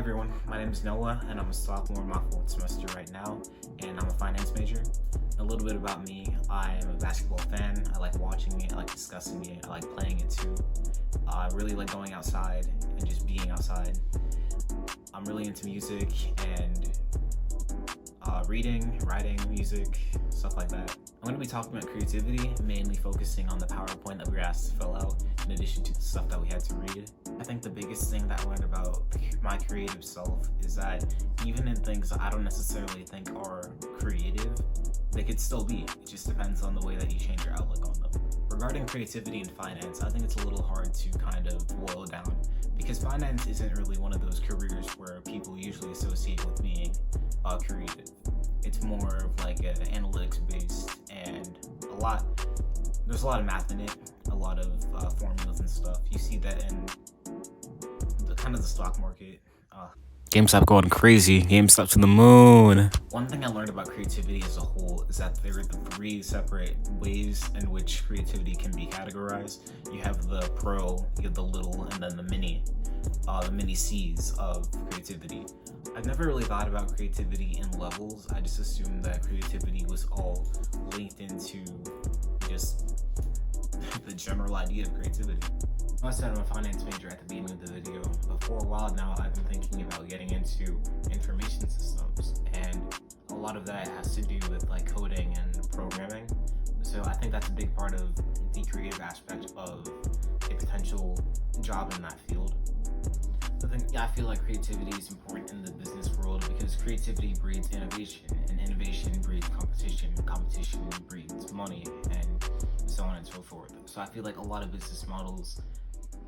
everyone, my name is Noah and I'm a sophomore in my fourth semester right now, and I'm a finance major. A little bit about me: I am a basketball fan. I like watching it, I like discussing it, I like playing it too. I really like going outside and just being outside. I'm really into music and reading, writing, music, stuff like that. I'm going to be talking about creativity, mainly focusing on the PowerPoint that we were asked to fill out, in addition to the stuff that we had to read. I think the biggest thing that I learned about my creative self is that even in things that I don't necessarily think are creative, they could still be. It just depends on the way that you change your outlook on them. Regarding creativity and finance, I think it's a little hard to kind of boil down, because finance isn't really one of those careers where people usually associate with being creative. It's more of like an analytics based, and there's a lot of math in it, a lot of formulas and stuff. You see that in the stock market. GameStop going crazy. GameStop to the moon. One thing I learned about creativity as a whole is that there are the three separate ways in which creativity can be categorized. You have the pro, you have the little, and then the mini C's of creativity. I've never really thought about creativity in levels. I just assumed that creativity was all linked into just the general idea of creativity. I said I'm a finance major at the beginning of the video, but for a while now I've been thinking about getting into information systems, and a lot of that has to do with like coding and programming. So I think that's a big part of the creative aspect of a potential job in that field. I feel like creativity is important in the business world because creativity breeds innovation, and innovation breeds competition, competition breeds money, and so on and so forth. So I feel like a lot of business models,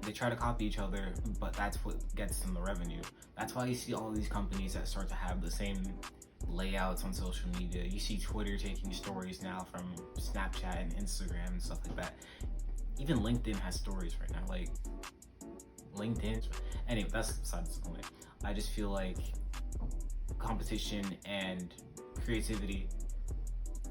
they try to copy each other, but that's what gets them the revenue. That's why you see all these companies that start to have the same layouts on social media. You see Twitter taking stories now from Snapchat and Instagram and stuff like that. Even LinkedIn has stories right now, like LinkedIn. Anyway, that's besides the point. I just feel like competition and creativity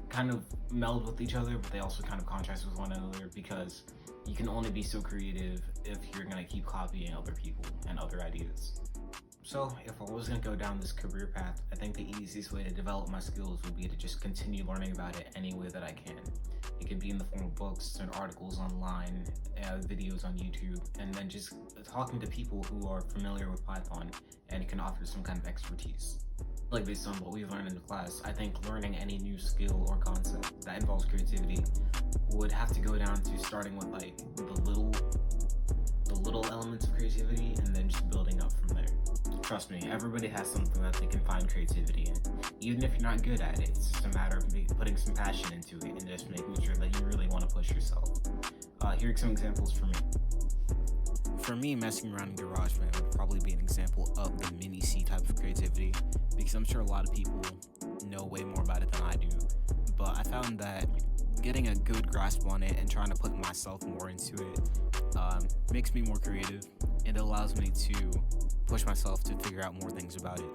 kind of meld with each other, but they also kind of contrast with one another, because you can only be so creative if you're gonna keep copying other people and other ideas. So if I was gonna go down this career path, I think the easiest way to develop my skills would be to just continue learning about it any way that I can. It could be in the form of books and articles online, videos on YouTube, and then just talking to people who are familiar with Python and can offer some kind of expertise. Like, based on what we've learned in the class, I think learning any new skill or concept that involves creativity would have to go down to starting with like the little elements of creativity and then just building up from there. Trust me, everybody has something that they can find creativity in. Even if you're not good at it, it's just a matter of putting some passion into it and just making sure that you really want to push yourself. Here are some examples for me. For me, messing around in GarageBand would probably be an example of the mini C type of creativity, because I'm sure a lot of people know way more about it than I do. But I found that getting a good grasp on it and trying to put myself more into it makes me more creative, and it allows me to push myself to figure out more things about it.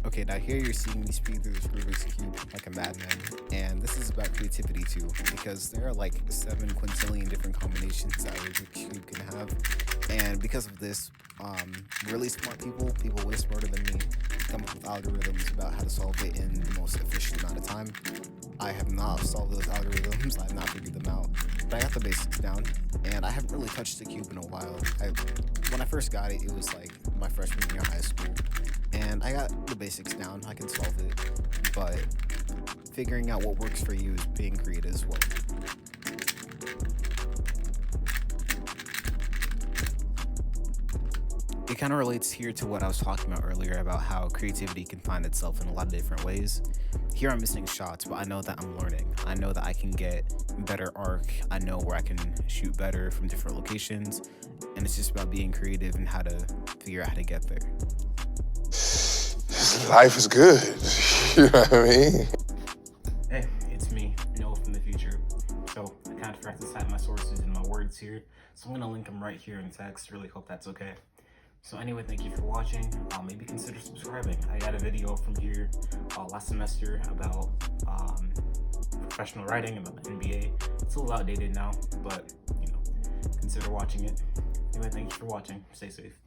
Okay, now here you're seeing me speed through this Rubik's Cube like a madman, and this is about creativity too, because there are like 7 quintillion different combinations that a Rubik's Cube can have, and because of this, really smart people way smarter than me, come up with algorithms about how to solve it in the most efficient amount of time. I have not solved those algorithms, I have not figured them out, but I got the basics down, and I haven't really touched the cube in a while. When I first got it, it was like my freshman year of high school, and I got the basics down, I can solve it, but figuring out what works for you is being creative as well. It kind of relates here to what I was talking about earlier about how creativity can find itself in a lot of different ways. Here I'm missing shots, but I know that I'm learning. I know that I can get better arc. I know where I can shoot better from different locations, and it's just about being creative and how to figure out how to get there. Life is good, you know what I mean? Hey, it's me, Noah from the future. So I kind of forgot to cite my sources and my words here, so I'm gonna link them right here in text. Really hope that's okay. So anyway, thank you for watching. Maybe consider subscribing. I got a video from here last semester about professional writing, about the NBA. It's a little outdated now, but consider watching it. Anyway, thank you for watching. Stay safe.